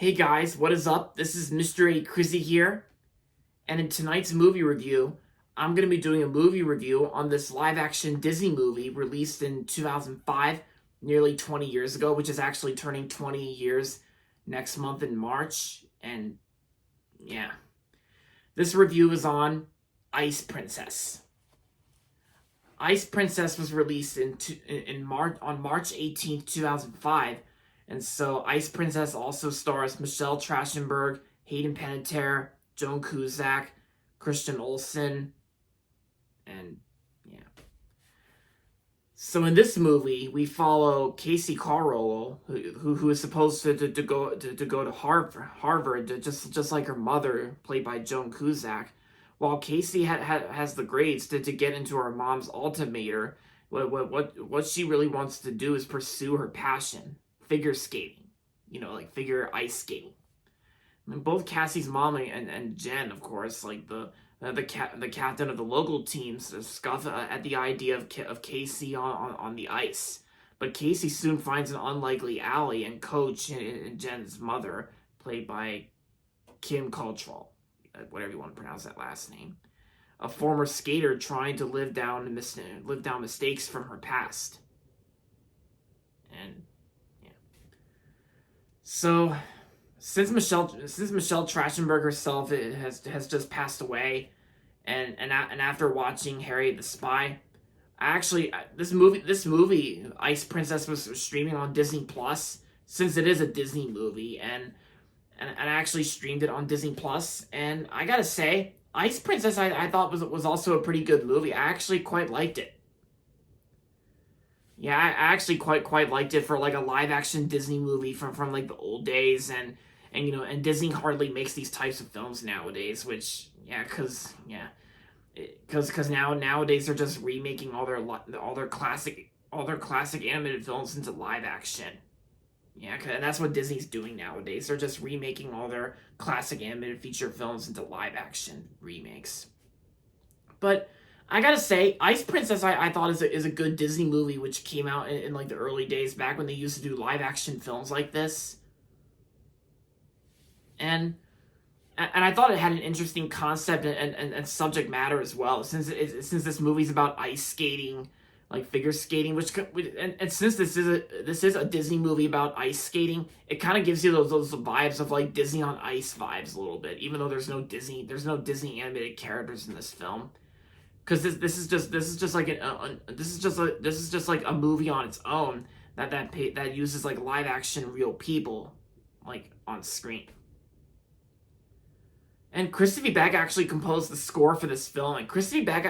Hey guys, what is up? This is Mr. A. Crizzy here, and in tonight's movie review, I'm going to be doing a movie review on this live-action Disney movie released in 2005, nearly 20 years ago, which is actually turning 20 years next month in March, and yeah. This review is on Ice Princess. Ice Princess was released on March 18th, 2005, and so Ice Princess also stars Michelle Trachtenberg, Hayden Panettiere, Joan Cusack, Christian Olsen, and yeah. So in this movie, we follow Casey Carrollo, who is supposed to go to Harvard, just like her mother, played by Joan Cusack, while Casey has the grades to get into her mom's altimeter. What she really wants to do is pursue her passion, figure skating, like figure ice skating. I mean, both Cassie's mom and Jen, of course, like the captain of the local teams, scoff at the idea of Casey on the ice. But Casey soon finds an unlikely ally and coach in Jen's mother, played by Kim Cattrall, whatever you want to pronounce that last name, a former skater trying to live down mistakes from her past. And yeah, so since Michelle Trachtenberg herself has just passed away, and after watching Harriet the Spy, this movie Ice Princess was streaming on Disney Plus, since it is a Disney movie, and I actually streamed it on Disney Plus, and I gotta say, Ice Princess I thought was also a pretty good movie. I actually quite liked it. Yeah, I actually quite liked it for like a live action Disney movie from like the old days, and Disney hardly makes these types of films nowadays, which because nowadays they're just remaking all their classic animated films into live action. Yeah, and that's what Disney's doing nowadays. They're just remaking all their classic animated feature films into live action remakes. But I gotta say, Ice Princess I thought is a good Disney movie, which came out in like the early days, back when they used to do live action films like this. And I thought it had an interesting concept and subject matter as well, since this movie's about ice skating, like figure skating, and since this is a Disney movie about ice skating, it kind of gives you those vibes of like Disney on Ice vibes a little bit, even though there's no Disney animated characters in this film, because this is just like a movie on its own that uses like live action real people like on screen. And Christopher Beck actually composed the score for this film, and Christopher Beck,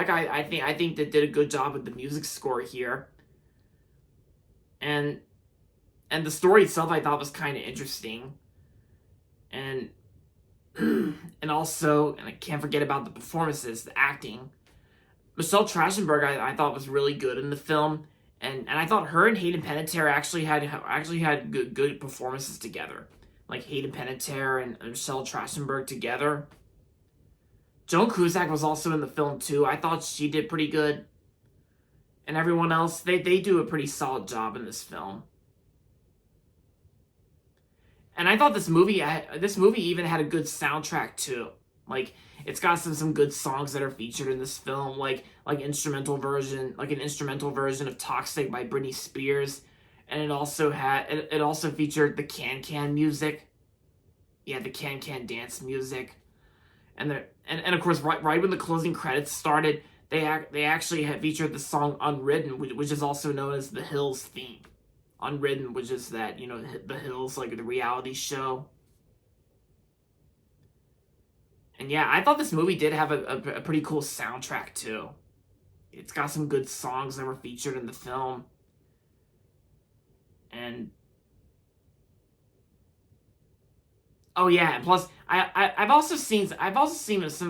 I think that did a good job with the music score here. And the story itself I thought was kind of interesting, and and I can't forget about the performances, the acting. Michelle Trachtenberg I thought was really good in the film, and I thought her and Hayden Panettiere actually had good performances together. Like Hayden Panettiere and Michelle Trachtenberg together. Joan Cusack was also in the film too. I thought she did pretty good. And everyone else, they do a pretty solid job in this film. And I thought this movie even had a good soundtrack too. Like, it's got some good songs that are featured in this film, like an instrumental version of Toxic by Britney Spears. And it also featured the can music. Yeah, the can dance music. And of course, right when the closing credits started, they actually had featured the song Unwritten, which is also known as the Hills theme. Unwritten, which is that, the Hills, like the reality show. And yeah, I thought this movie did have a pretty cool soundtrack too. It's got some good songs that were featured in the film. And oh yeah, and plus I've also seen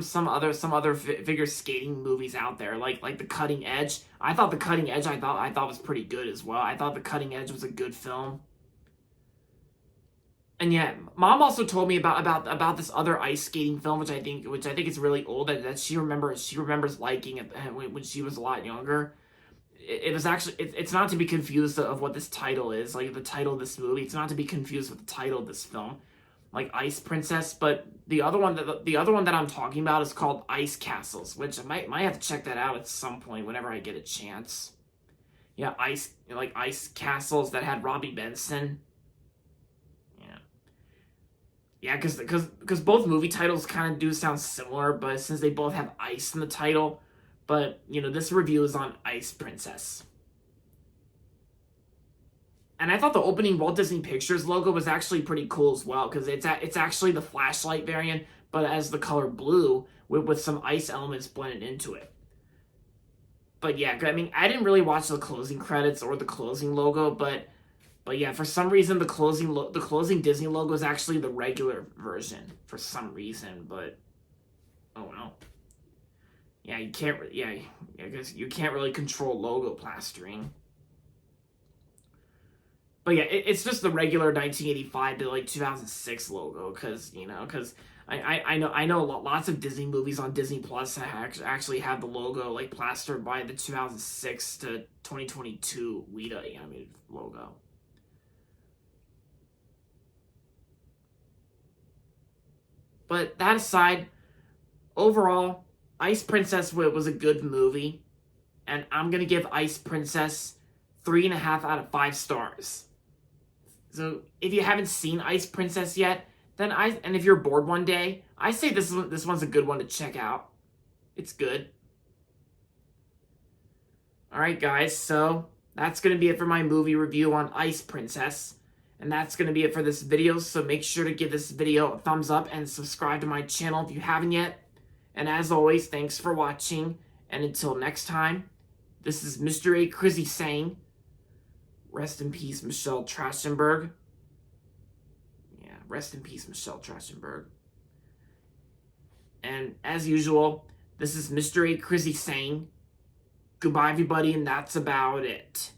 some other figure skating movies out there, like The Cutting Edge. I thought The Cutting Edge I thought was pretty good as well. I thought The Cutting Edge was a good film. And yeah, Mom also told me about this other ice skating film, which I think is really old, that she remembers liking it when she was a lot younger. it was actually it's not to be confused of what this title is, like the title of this movie. It's not to be confused with the title of this film, like Ice Princess. But the other one that I'm talking about is called Ice Castles, which I might have to check that out at some point whenever I get a chance. Yeah, Ice Castles that had Robbie Benson. Yeah, yeah, because both movie titles kind of do sound similar, but since they both have ice in the title, but this review is on Ice Princess. And I thought the opening Walt Disney Pictures logo was actually pretty cool as well, because it's actually the flashlight variant, but as the color blue with some ice elements blended into it. But yeah, I mean, I didn't really watch the closing credits or the closing logo, but yeah, for some reason the closing Disney logo is actually the regular version for some reason. But oh no, yeah, you can't. Yeah, I guess you can't really control logo plastering. But yeah, it's just the regular 1985 to 2006 logo, because I know lots of Disney movies on Disney Plus actually have the logo like plastered by the 2006 to 2022 Weta animated logo. But that aside, overall, Ice Princess was a good movie, and I'm gonna give Ice Princess 3.5 out of 5 stars. So if you haven't seen Ice Princess yet, and if you're bored one day, I say this one's a good one to check out. It's good. All right, guys. So that's gonna be it for my movie review on Ice Princess, and that's gonna be it for this video. So make sure to give this video a thumbs up and subscribe to my channel if you haven't yet. And as always, thanks for watching. And until next time, this is Mr. A. Crizzy saying, rest in peace, Michelle Trachtenberg. Yeah, rest in peace, Michelle Trachtenberg. And as usual, this is Mr. A. Crizzy saying, goodbye, everybody, and that's about it.